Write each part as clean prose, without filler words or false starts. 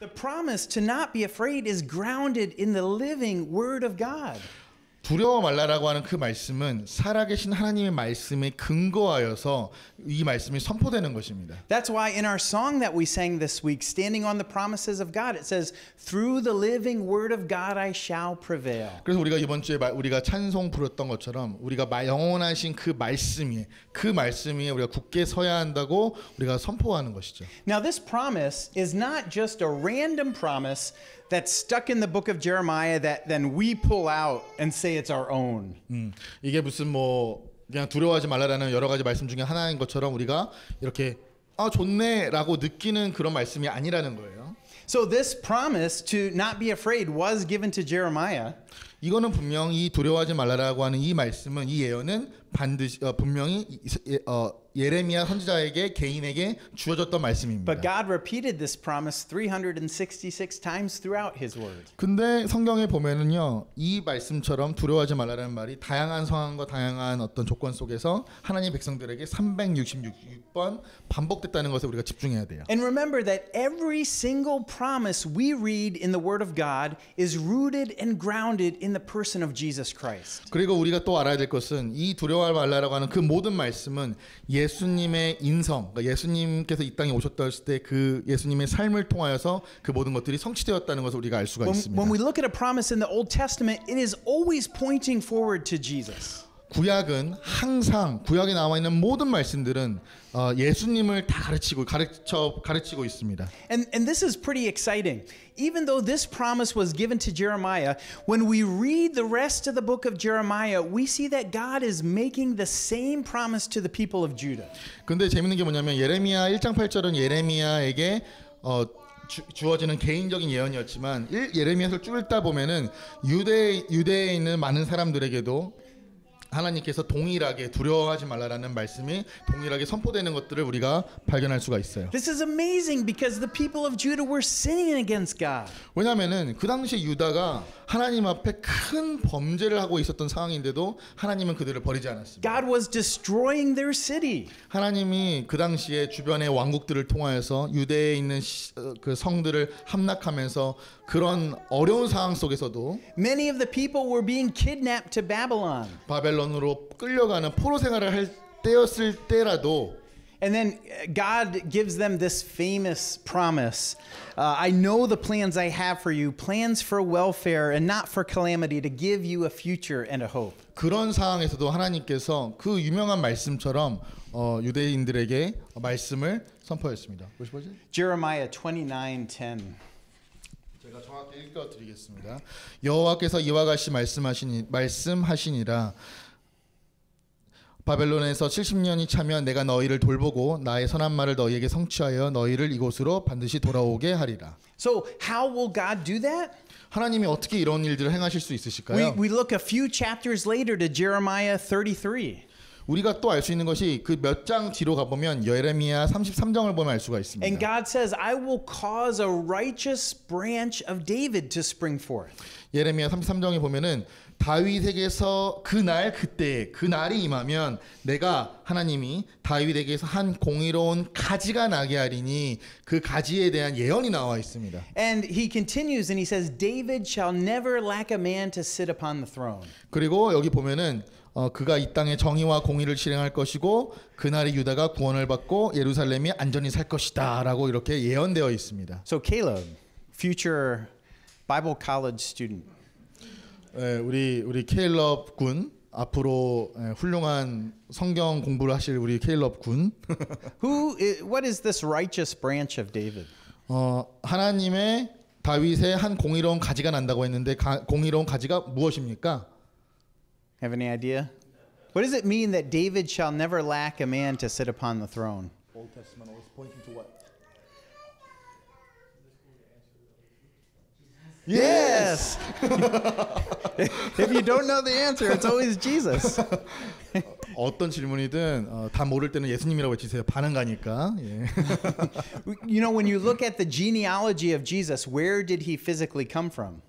The promise to not be afraid is grounded in the living Word of God. 두려워 말라라고 하는 그 말씀은 살아계신 하나님의 말씀에 근거하여서 이 말씀이 선포되는 것입니다. That's why in our song that we sang this week, Standing on the Promises of God, it says, Through the living Word of God I shall prevail. 그래서 우리가 이번 주에 우리가 찬송 부렸던 것처럼 우리가 영원하신 그 말씀이 우리가 굳게 서야 한다고 우리가 선포하는 것이죠. Now this promise is not just a random promise that's stuck in the book of Jeremiah that then we pull out and say it's our own. 이게 무슨 뭐 그냥 두려워하지 말라라는 여러 가지 말씀 중에 하나인 것처럼 우리가 이렇게 좋네라고 느끼는 그런 말씀이 아니라는 거예요. So this promise to not be afraid was given to Jeremiah. 이거는 분명히 두려워하지 말라라고 하는 이 말씀은 이 예언은 반드시 분명히 예레미야 선지자에게 개인에게 주어졌던 말씀입니다. But God repeated this promise 366 times throughout his word. 근데 성경에 보면은요. 이 말씀처럼 두려워하지 말라라는 말이 다양한 상황과 다양한 어떤 조건 속에서 하나님 백성들에게 366번 반복됐다는 것에 우리가 집중해야 돼요. And remember that every single promise we read in the word of God is rooted and grounded in the person of Jesus Christ. 그리고 우리가 또 알아야 될 것은 이 두려워하지 말라라고 하는 그 모든 말씀은 예수님의 인성, 그러니까 예수님께서 이 땅에 오셨을 때 그 예수님의 삶을 통하여서 그 모든 것들이 성취되었다는 것을 우리가 알 수가 있습니다. When we look at a promise in the Old Testament, it is always pointing forward to Jesus. 구약은 항상 구약에 나와 있는 모든 말씀들은 예수님을 다 가르치고 있습니다. And this is pretty exciting. Even though this promise was given to Jeremiah, when we read the rest of the book of Jeremiah, we see that God is making the same promise to the people of Judah. 근데 재밌는 게 뭐냐면 예레미야 1장 8절은 예레미야에게 주어지는 개인적인 예언이었지만 예레미야서를 쭉 읽다 보면은 유대에 있는 많은 사람들에게도 하나님께서 동일하게 두려워하지 말라라는 말씀이 동일하게 선포되는 것들을 우리가 발견할 수가 있어요. This is amazing because the people of Judah were sinning against God. 왜냐하면은 그 당시 유다가 하나님 앞에 큰 범죄를 하고 있었던 상황인데도 하나님은 그들을 버리지 않았습니다. God was destroying their city. 하나님이 그 당시에 주변의 왕국들을 통하여서 유대에 있는 그 성들을 함락하면서 그런 어려운 상황 속에서도 Many of the people were being kidnapped to Babylon. 바벨론으로 끌려가는 포로 생활을 할 때였을 때라도 And then God gives them this famous promise. I know the plans I have for you, plans for welfare and not for calamity, to give you a future and a hope. 그런 상황에서도 하나님께서 그 유명한 말씀처럼 유대인들에게 말씀을 선포했습니다. 보시죠. Jeremiah 29:10. 제가 정확히 읽어드리겠습니다. 여호와께서 이와 같이 말씀하시니라. 바벨론에서 70년이 차면 내가 너희를 돌보고 나의 선한 말을 너희에게 성취하여 너희를 이곳으로 반드시 돌아오게 하리라. So how will God do that? 하나님이 어떻게 이런 일들을 행하실 수 있으실까요? We look a few chapters later to Jeremiah 33. 우리가 또 알 수 있는 것이 그 몇 장 뒤로 가보면 예레미야 33장을 보면 알 수가 있습니다. And God says, I will cause a righteous branch of David to spring forth. 예레미야 33장에 보면은 다윗에게서 그날이 임하면 내가 하나님이 다윗에게서 한 공의로운 가지가 나게 하리니 그 가지에 대한 예언이 나와 있습니다. And he continues and he says, David shall never lack a man to sit upon the throne. 그리고 여기 보면은 그가 이 땅에 정의와 공의를 실행할 것이고 그날에 유다가 구원을 받고 예루살렘이 안전히 살 것이다라고 이렇게 예언되어 있습니다. So Caleb, future Bible college student. 네, 우리 케일럽 군 앞으로 훌륭한 성경 공부를 하실 우리 케일럽 군. What is this righteous branch of David? 하나님의 다윗의 한 공의로운 가지가 난다고 했는데 공의로운 가지가 무엇입니까? Have any idea? What does it mean that David shall never lack a man to sit upon the throne? Old Testament always pointing to what? Yes. If you don't know the answer, it's always Jesus. 어떤 질문이든 다 모를 때는 예수님이라고 외치세요. 반응 가니까. 예. You know, when you look at the genealogy of Jesus, where did he physically come from?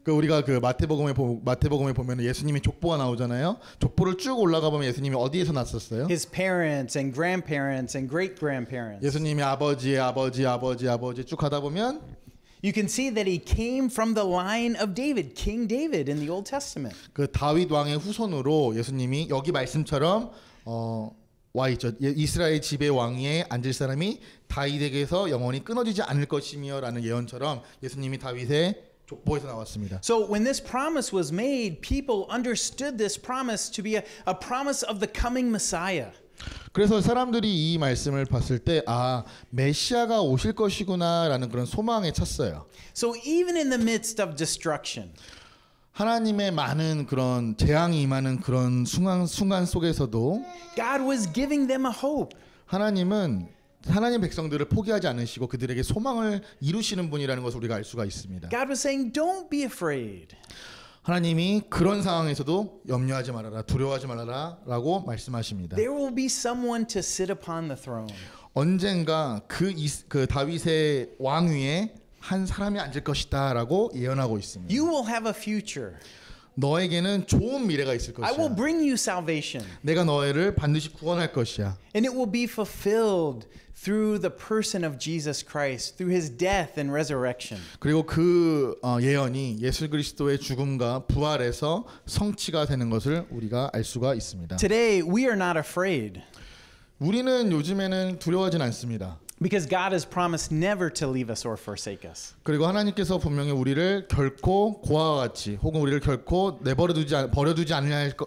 그 우리가 그 마태복음에 보면 예수님의 족보가 나오잖아요. 족보를 쭉 올라가 보면 예수님이 어디에서 났었어요? His parents and grandparents and great grandparents. 예수님이 아버지 쭉 가다 보면 You can see that he came from the line of David, King David in the Old Testament. 그 다윗 왕의 후손으로 예수님이 여기 말씀처럼 와 있죠. 이스라엘 지배 왕위에 앉을 사람이 다윗에게서 영원히 끊어지지 않을 것이며라는 예언처럼 예수님이 다윗의 족보에서 나왔습니다. So when this promise was made, people understood this promise to be a promise of the coming Messiah. 그래서 사람들이 이 말씀을 봤을 때 메시아가 오실 것이구나라는 그런 소망에 찼어요. So even in the midst of destruction, 하나님의 많은 그런 재앙이 임하는 그런 순간 속에서도 God was giving them a hope. 하나님은 하나님 백성들을 포기하지 않으시고 그들에게 소망을 이루시는 분이라는 것을 우리가 알 수가 있습니다. God was saying, "Don't be afraid." 하나님이 그런 상황에서도 염려하지 말아라, 두려워하지 말아라라고 말씀하십니다. There will be someone to sit upon the throne. 언젠가 그 다윗의 왕위에 한 사람이 앉을 것이다라고 예언하고 있습니다. You will have a future. 너에게는 좋은 미래가 있을 I will 것이야. bring you salvation. 내가 너희를 반드시 구원할 것이야. And it will be fulfilled through the person of Jesus Christ, through his death and resurrection. 그리고 그 예언이 예수 그리스도의 죽음과 부활에서 성취가 되는 것을 우리가 알 수가 있습니다. Today, we are not afraid 우리는 요즘에는 두려워하진 않습니다. because God has promised never to leave us or forsake us. 그리고 하나님께서 분명히 우리를 결코 고아와 같이 혹은 우리를 결코 버려두지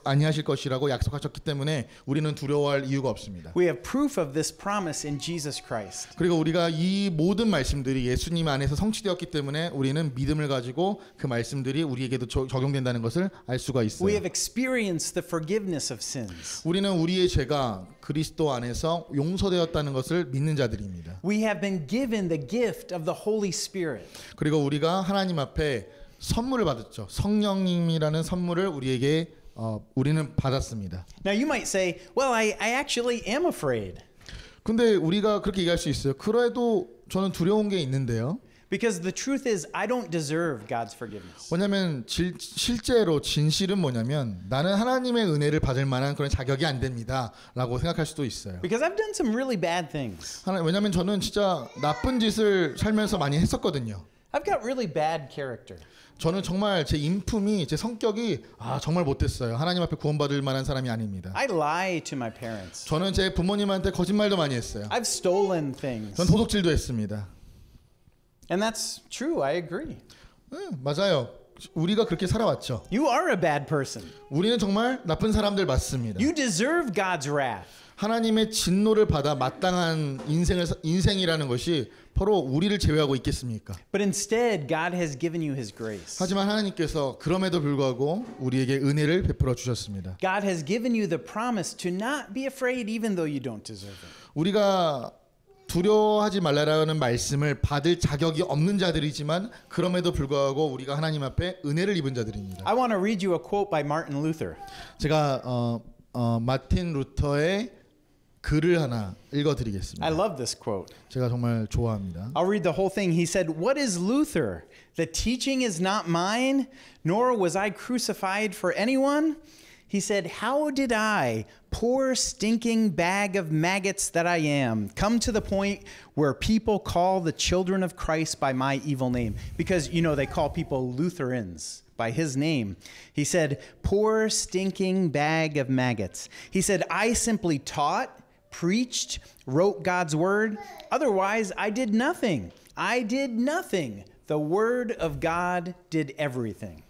아니하실 것이라고 약속하셨기 때문에 우리는 두려워할 이유가 없습니다. We have proof of this promise in Jesus Christ. 그리고 우리가 이 모든 말씀들이 예수님 안에서 성취되었기 때문에 우리는 믿음을 가지고 그 말씀들이 우리에게도 적용된다는 것을 알 수가 We 있어요. have experienced the forgiveness of sins. 우리는 우리의 죄가 그리스도 안에서 용서되었다는 것을 믿는 자들입니다. We have been given the gift of the Holy Spirit. 그리고 우리가 하나님 앞에 선물을 받았죠. 성령님이라는 선물을 우리는 받았습니다. Now you might say, well, I actually am afraid. 근데 우리가 그렇게 얘기할 수 있어요. 그래도 저는 두려운 게 있는데요. Because the truth is, I don't deserve God's forgiveness. 왜냐하면 실제로 진실은 뭐냐면 나는 하나님의 은혜를 받을 만한 그런 자격이 안 됩니다라고 생각할 수도 있어요. Because I've done some really bad things. 왜냐하면 저는 진짜 나쁜 짓을 살면서 많이 했었거든요. I've got really bad character. 저는 정말 제 인품이 제 성격이 정말 못됐어요. 하나님 앞에 구원받을 만한 사람이 아닙니다. I lie to my parents. 저는 제 부모님한테 거짓말도 많이 했어요. I've stolen things. 전 도둑질도 했습니다. And that's true. I agree. 맞아요. 우리가 그렇게 살아왔죠. You are a bad person. 우리는 정말 나쁜 사람들 맞습니다. You deserve God's wrath. 하나님의 진노를 받아 마땅한 인생이라는 것이 바로 우리를 제외하고 있겠습니까? But instead, God has given you his grace. 하지만 하나님께서 그럼에도 불구하고 우리에게 은혜를 베풀어 주셨습니다. God has given you the promise to not be afraid even though you don't deserve it. 우리가 두려워하지 말라라는 말씀을 받을 자격이 없는 자들이지만 그럼에도 불구하고 우리가 하나님 앞에 은혜를 입은 자들입니다. I want to read you a quote by Martin Luther. 제가 마틴 루터의 글을 하나 읽어드리겠습니다. I love this quote. 제가 정말 좋아합니다. I'll read the whole thing. He said, "What is Luther? The teaching is not mine, nor was I crucified for anyone." He said, "How did I, poor stinking bag of maggots that I am, come to the point where people call the children of Christ by my evil name?" Because, you know, they call people Lutherans by his name. He said, "Poor stinking bag of maggots." He said, "I simply taught, preached, wrote God's word. Otherwise, I did nothing. I did nothing. The word of God did everything."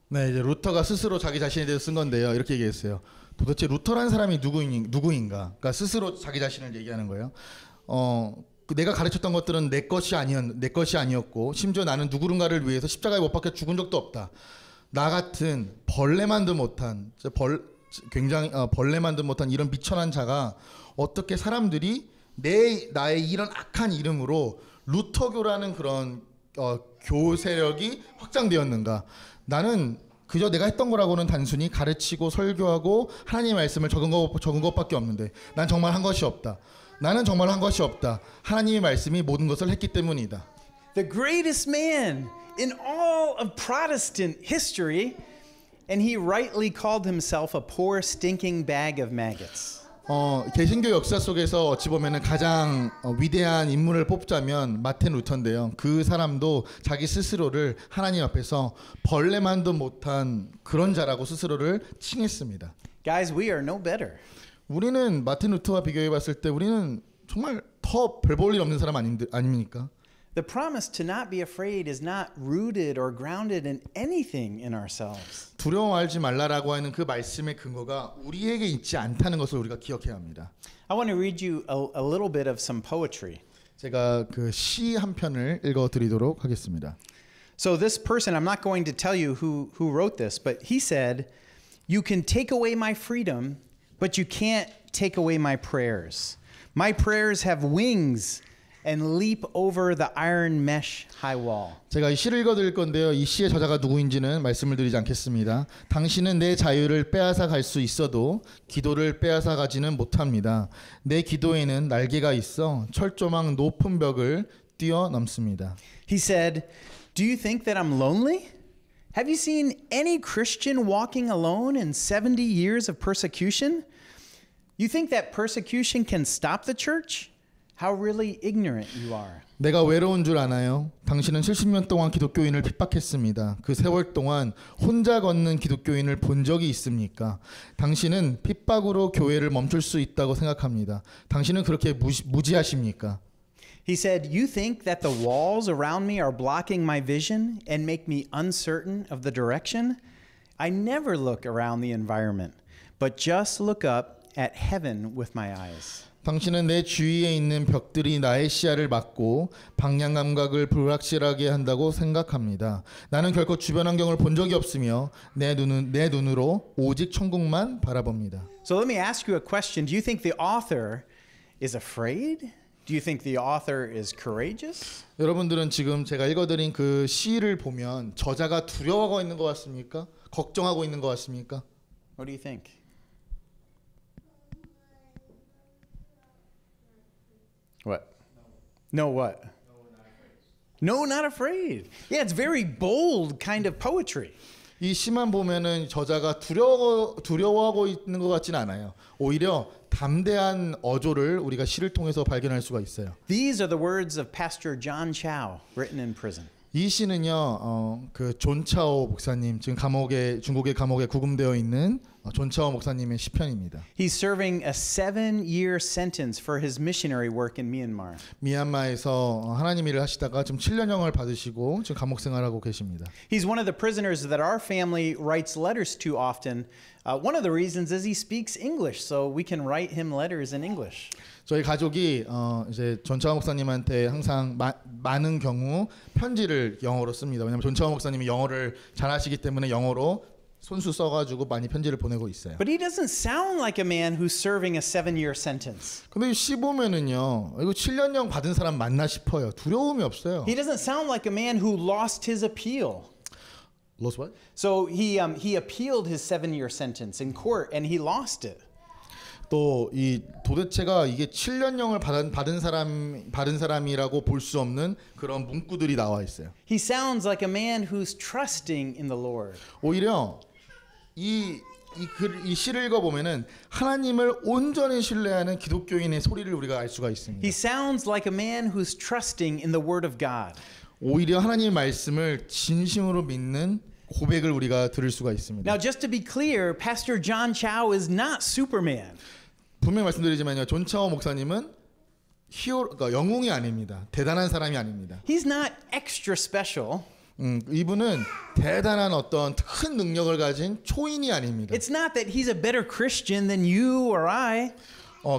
네, 이제 루터가 스스로 자기 자신에 대해서 쓴 건데요. 이렇게 얘기했어요. 도대체 루터라는 사람이 누구인가? 그러니까 스스로 자기 자신을 얘기하는 거예요. 내가 가르쳤던 것들은 내 것이 아니었고 심지어 나는 누구른가를 위해서 십자가에 못 박혀 죽은 적도 없다. 나 같은 벌레만도 못한 벌레만도 못한 이런 미천한 자가 어떻게 사람들이 나의 이런 악한 이름으로 루터교라는 그런 교 세력이 확장되었는가? 나는 그저 내가 했던 거라고는 단순히 가르치고 설교하고 하나님의 말씀을 적은 것밖에 없는데 난 정말 한 것이 없다. 나는 정말 한 것이 없다. 하나님의 말씀이 모든 것을 했기 때문이다. The greatest man in all of Protestant history, and he rightly called himself a poor stinking bag of maggots. 개신교 역사 속에서 어찌 보면은 가장 위대한 인물을 뽑자면 마틴 루터인데요. 그 사람도 자기 스스로를 하나님 앞에서 벌레만도 못한 그런 자라고 스스로를 칭했습니다. Guys, we are no better. 우리는 마틴 루터와 비교해 봤을 때 우리는 정말 더 별 볼 일 없는 사람 아닙니까? The promise to not be afraid is not rooted or grounded in anything in ourselves. 두려워하지 말라라고 하는 그 말씀의 근거가 우리에게 있지 않다는 것을 우리가 기억해야 합니다. I want to read you a little bit of some poetry. 제가 그 시 한 편을 읽어 드리도록 하겠습니다. So this person, I'm not going to tell you who wrote this, but he said, "You can take away my freedom, but you can't take away my prayers. My prayers have wings and leap over the iron mesh high wall." 제가 이 시를 읽어 드릴 건데요. 이 시의 저자가 누구인지는 말씀을 드리지 않겠습니다. 당신은 내 자유를 빼앗아 갈 수 있어도 기도를 빼앗아 가지는 못합니다. 내 기도에는 날개가 있어 철조망 높은 벽을 뛰어넘습니다. He said, "Do you think that I'm lonely? Have you seen any Christian walking alone in 70 years of persecution? You think that persecution can stop the church? How really ignorant you are." 내가 외로운 줄 아나요? 당신은 70년 동안 기독교인을 핍박했습니다. 그 세월 동안 혼자 걷는 기독교인을 본 적이 있습니까? 당신은 핍박으로 교회를 멈출 수 있다고 생각합니다. 당신은 그렇게 무지하십니까? He said, "You think that the walls around me are blocking my vision and make me uncertain of the direction? I never look around the environment, but just look up at heaven with my eyes." 당신은 내 주위에 있는 벽들이 나의 시야를 막고 방향 감각을 불확실하게 한다고 생각합니다. 나는 결코 주변 환경을 본 적이 없으며 내 눈으로 오직 천국만 바라봅니다. So let me ask you a question. Do you think the author is afraid? Do you think the author is courageous? 여러분들은 지금 제가 읽어드린 그 시를 보면 저자가 두려워하고 있는 것 같습니까? 걱정하고 있는 것 같습니까? What do you think? What? No, what? No, not afraid. Yeah, it's very bold kind of poetry. 이 시만 보면은 저자가 두려워하고 있는 것 같지는 않아요. 오히려 담대한 어조를 우리가 시를 통해서 발견할 수가 있어요. These are the words of Pastor John Chao, written in prison. 이 시는요, 그 존차오 목사님, 지금 중국의 감옥에 구금되어 있는 존차오 목사님의 시편입니다. He's serving a 7-year sentence for his missionary work in Myanmar. 미얀마에서 하나님 일을 하시다가 지금 7년형을 받으시고 지금 감옥 생활하고 계십니다. He's one of the prisoners that our family writes letters to often. One of the reasons is he speaks English, so we can write him letters in English. 저희 가족이 이제 존차오 목사님한테 항상 많은 경우 편지를 영어로 씁니다. 왜냐하면 존차오 목사님이 영어를 잘하시기 때문에 영어로 손수 써가지고 많이 편지를 보내고 있어요. But he doesn't sound like a man who's serving a 7-year sentence. 근데 시 보면은요, 이거 7년형 받은 사람 맞나 싶어요. 두려움이 없어요. He doesn't sound like a man who lost his appeal. Lost what? So he appealed his 7-year sentence in court and he lost it. 또 이 도대체가 이게 7년형을 받은 사람이라고 볼 수 없는 그런 문구들이 나와 있어요. He sounds like a man who's trusting in the Lord. 오히려 이 시를 읽어 보면은 하나님을 온전히 신뢰하는 기독교인의 소리를 우리가 알 수가 있습니다. He sounds like a man who's trusting in the Word of God. 오히려 하나님의 말씀을 진심으로 믿는 고백을 우리가 들을 수가 있습니다. Now, just to be clear, Pastor John Chao is not Superman. 분명히 말씀드리지만요, 존차오 목사님은 그러니까 영웅이 아닙니다. 대단한 사람이 아닙니다. He's not extra special. 이분은 대단한 어떤 큰 능력을 가진 초인이 아닙니다. It's not that he's a better Christian than you or I.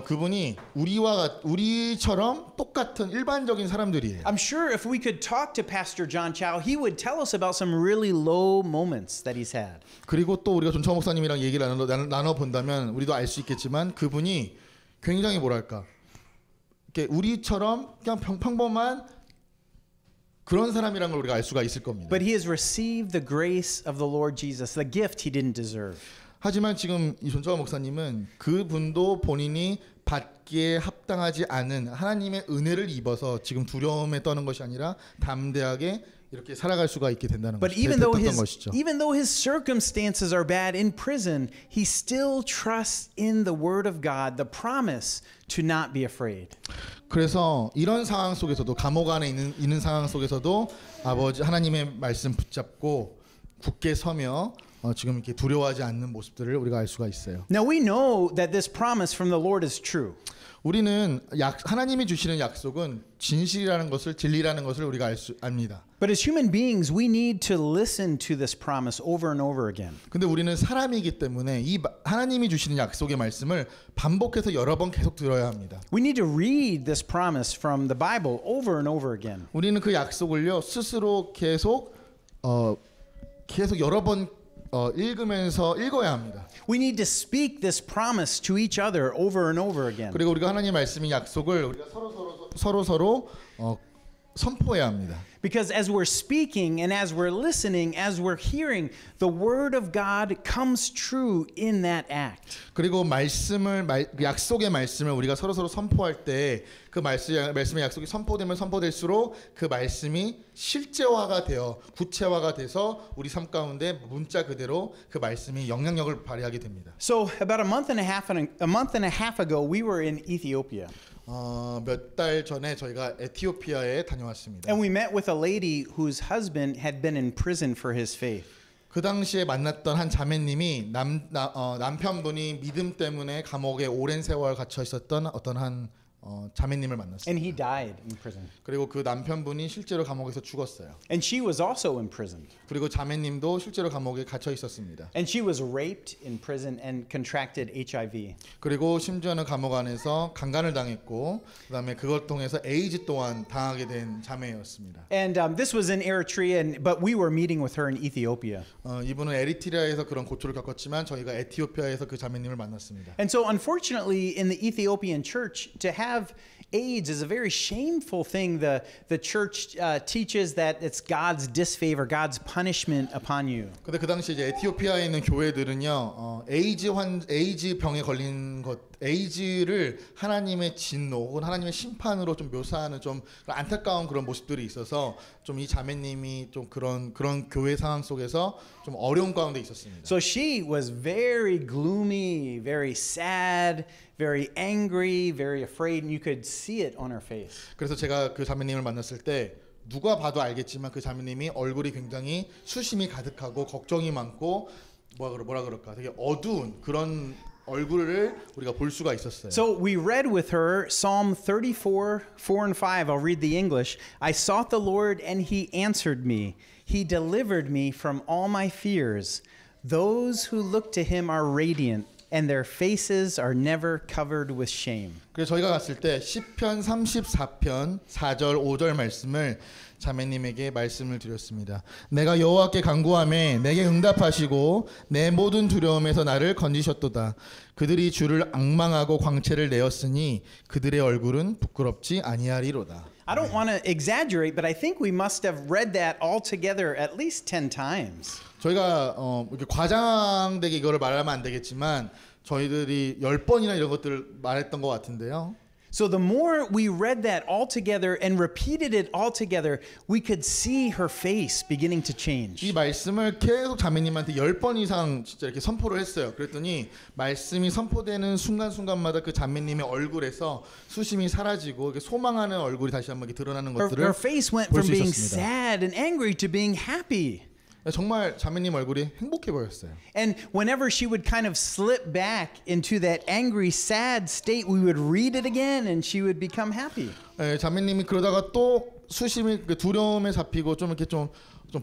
그분이 우리처럼 똑같은 일반적인 사람들이에요. I'm sure if we could talk to Pastor John Chao, he would tell us about some really low moments that he's had. 그리고 또 우리가 존차오 목사님이랑 얘기를 나눠 본다면 우리도 알 수 있겠지만 그분이 굉장히 뭐랄까, 이렇게 우리처럼 그냥 평범한 그런 사람이라는 걸 우리가 알 수가 있을 겁니다. But he has received the grace of the Lord Jesus, the gift he didn't deserve. 하지만 지금 이 존차오 목사님은 그분도 본인이 받기에 합당하지 않은 하나님의 은혜를 입어서 지금 두려움에 떠는 것이 아니라 담대하게 이렇게 살아갈 수가 있게 된다는 But 것이죠. even though his circumstances are bad in prison, he still trusts in the word of God, the promise to not be afraid. 그래서 이런 상황 속에서도 감옥 안에 있는 상황 속에서도 아버지 하나님의 말씀 붙잡고 굳게 서며 지금 이렇게 두려워하지 않는 모습들을 우리가 알 수가 있어요. Now we know that this promise from the Lord is true. 우리는 하나님이 주시는 약속은 진실이라는 것을 진리라는 것을 우리가 압니다. But as human beings, we need to listen to this promise over and over again. 근데 우리는 사람이기 때문에 이 하나님이 주시는 약속의 말씀을 반복해서 여러 번 계속 들어야 합니다. We need to read this promise from the Bible over and over again. 우리는 그 약속을요 스스로 계속 여러 번 읽으면서 읽어야 합니다. We need to speak this promise to each other over and over again. 그리고 우리가 하나님의 말씀인 약속을 우리가 서로 선포해야 합니다. Because as we're speaking and as we're listening, as we're hearing, the word of God comes true in that act. 그리고 약속의 말씀을 우리가 서로 선포할 때 그 말씀의 약속이 선포되면 선포될수록 그 말씀이 실제화가 되어 구체화가 돼서 우리 삶 가운데 문자 그대로 그 말씀이 영향력을 발휘하게 됩니다. So about a month and a half ago, we were in Ethiopia. 몇 달 전에 저희가 에티오피아에 다녀왔습니다. And we met with a lady whose husband had been in prison for his faith. 그 당시에 만났던 한 자매님이 남편분이 믿음 때문에 감옥에 오랜 세월 갇혀 있었던 어떤 한 자매님을 만났습니다. And he died in prison. 그리고 그 남편분이 실제로 감옥에서 죽었어요. And she was also imprisoned. 그리고 자매님도 실제로 감옥에 갇혀 있었습니다. And she was raped in prison and contracted HIV. 그리고 심지어는 감옥 안에서 강간을 당했고 그다음에 그걸 통해서 에이즈 또한 당하게 된 자매였습니다. And this was in Eritrea, but we were meeting with her in Ethiopia. 이분은 에리트리아에서 그런 고초를 겪었지만 저희가 에티오피아에서 그 자매님을 만났습니다. And so unfortunately in the Ethiopian church to have AIDS is a very shameful thing. The church teaches that it's God's disfavor, God's punishment upon you. 근데 그 당시 이제 에티오피아에 있는 교회들은요 에이즈 병에 걸린 에이즈를 하나님의 진노 혹은 하나님의 심판으로 좀 묘사하는 좀 안타까운 그런 모습들이 있어서 좀 이 자매님이 좀 그런 교회 상황 속에서 좀 어려운 가운데 있었습니다. So she was very gloomy, very sad, very angry, very afraid, and you could see it on her face. 그래서 제가 그 자매님을 만났을 때 누가 봐도 알겠지만 그 자매님이 얼굴이 굉장히 수심이 가득하고 걱정이 많고 뭐라 그럴까 되게 어두운 그런 얼굴을 우리가 볼 수가 있었어요. So we read with her Psalm 34, 4 and 5. I'll read the English. I sought the Lord and he answered me. He delivered me from all my fears. Those who look to him are radiant and their faces are never covered with shame. 그래서 저희가 갔을 때 시편 34편 4절 5절 말씀을 자매님에게 말씀을 드렸습니다. 내가 여호와께 간구하매 내게 응답하시고 내 모든 두려움에서 나를 건지셨도다. 그들이 주를 앙망하고 광채를 내었으니 그들의 얼굴은 부끄럽지 아니하리로다. I don't want to exaggerate, but I think we must have read that all together at least 10 times. 저희가 이렇게 과장되게 이거를 말하면 안 되겠지만 저희들이 10번이나 이런 것들을 말했던 것 같은데요. So the more we read that all together and repeated it all together, we could see her face beginning to change. 이 말씀을 계속 자매님한테 10번 이상 진짜 이렇게 선포를 했어요. 그랬더니 말씀이 선포되는 순간순간마다 그 자매님의 얼굴에서 수심이 사라지고 이렇게 소망하는 얼굴이 다시 한번 이렇게 드러나는 것들을 Her face went 볼 from 수 being 있었습니다. sad and angry to being happy. 정말 자매님 얼굴이 행복해 보였어요. And whenever she would kind of slip back into that angry, sad state, we would read it again and she would become happy. 자매님이 그러다가 또 수심이 두려움에 잡히고 좀 이렇게 좀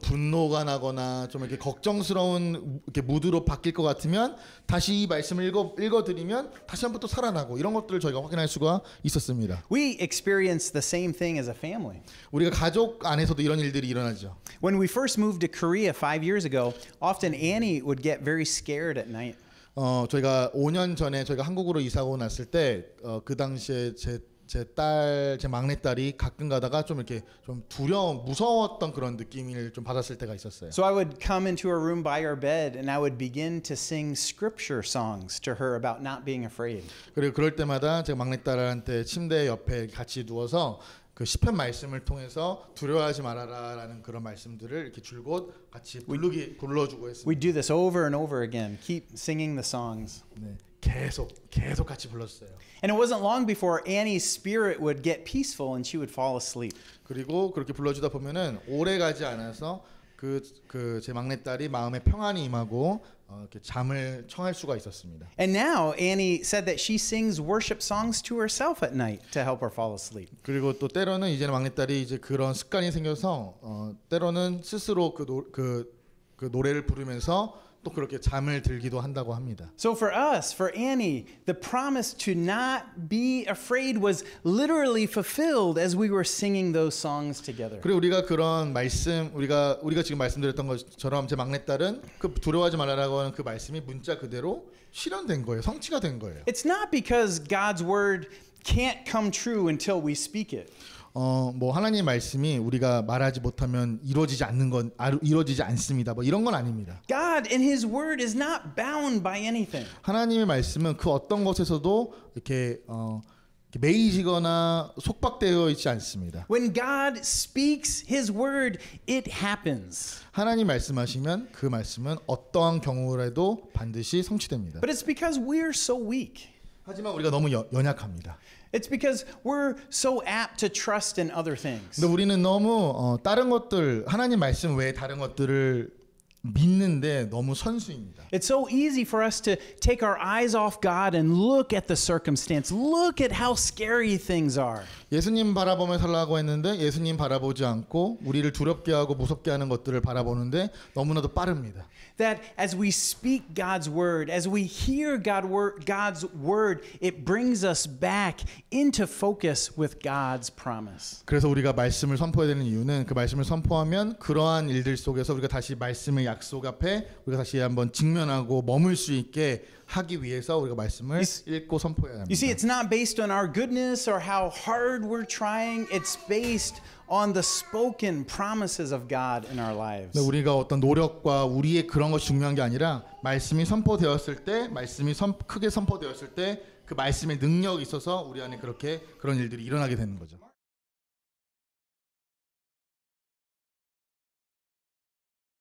분노가 나거나 좀 이렇게 걱정스러운 이렇게 무드로 바뀔 것 같으면 다시 이 말씀을 읽어드리면 다시 한번 또 살아나고 이런 것들을 저희가 확인할 수가 있었습니다. We experienced the same thing as a family. 우리가 가족 안에서도 이런 일들이 일어나죠. When we first moved to Korea 5 years ago, often Annie would get very scared at night. 저희가 5년 전에 저희가 한국으로 이사 오고 났을 때 그 당시에 제 제 막내딸이 가끔 가다가 좀 이렇게 좀 무서웠던 그런 느낌을 좀 받았을 때가 있었어요. So I would come into her room by her bed and I would begin to sing scripture songs to her about not being afraid. 그리고 그럴 때마다 제가 막내딸한테 침대 옆에 같이 누워서 그 시편 말씀을 통해서 두려워하지 말아라라는 그런 말씀들을 이렇게 줄곧 같이 불러주고 했습니다. We do this over and over again. Keep singing the songs. 네, 계속 같이 불렀어요. And it wasn't long before Annie's spirit would get peaceful and she would fall asleep. 그리고 그렇게 불러주다 보면은 오래 가지 않아서 그 제 막내딸이 마음에 평안이 임하고 이렇게 잠을 청할 수가 있었습니다. And now Annie said that she sings worship songs to herself at night to help her fall asleep. 그리고 또 때로는 이제는 막내딸이 이제 그런 습관이 생겨서 때로는 스스로 그 노래를 부르면서 또 그렇게 잠을 들기도 한다고 합니다. So for us, for Annie, the promise to not be afraid was literally fulfilled as we were singing those songs together. 그리고 우리가 그런 말씀 우리가 지금 말씀드렸던 것처럼 제 막내딸은 그 두려워하지 말라라고 하는 그 말씀이 문자 그대로 실현된 거예요. 성취가 된 거예요. It's not because God's word can't come true until we speak it. 뭐 하나님의 말씀이 우리가 말하지 못하면 이루어지지 않습니다. 뭐 이런 건 아닙니다. God in His Word is not bound by anything. 하나님의 말씀은 그 어떤 것에서도 이렇게 매이지거나 속박되어 있지 않습니다. When God speaks His Word, it happens. 하나님 말씀하시면 그 말씀은 어떠한 경우라도 반드시 성취됩니다. But it's because we're so weak. 하지만 우리가 너무 연약합니다. It's because we're so apt to trust in other things. 근데 우리는 너무 다른 것들 하나님 말씀 외에 다른 것들을 믿는데 너무 선수입니다. It's so easy for us to take our eyes off God and look at the circumstance. Look at how scary things are. 예수님 바라보며 살라고 했는데 예수님 바라보지 않고 우리를 두렵게 하고 무섭게 하는 것들을 바라보는데 너무나도 빠릅니다. That as we speak God's word, as we hear God's word, it brings us back into focus with God's promise. 그래서 우리가 말씀을 선포해야 되는 이유는 그 말씀을 선포하면 그러한 일들 속에서 우리가 다시 말씀의 약속 앞에 우리가 다시 한번 직면하고 머물 수 있게 하기 위해서 우리가 말씀을 읽고 선포해야 합니다. You see, it's not based on our goodness or how hard we're trying. It's based on the spoken promises of God in our lives. 우리가 어떤 노력과 우리의 그런 것이 중요한 게 아니라 말씀이 선포되었을 때, 말씀이 크게 선포되었을 때 그 말씀의 능력이 있어서 우리 안에 그런 일들이 일어나게 되는 거죠.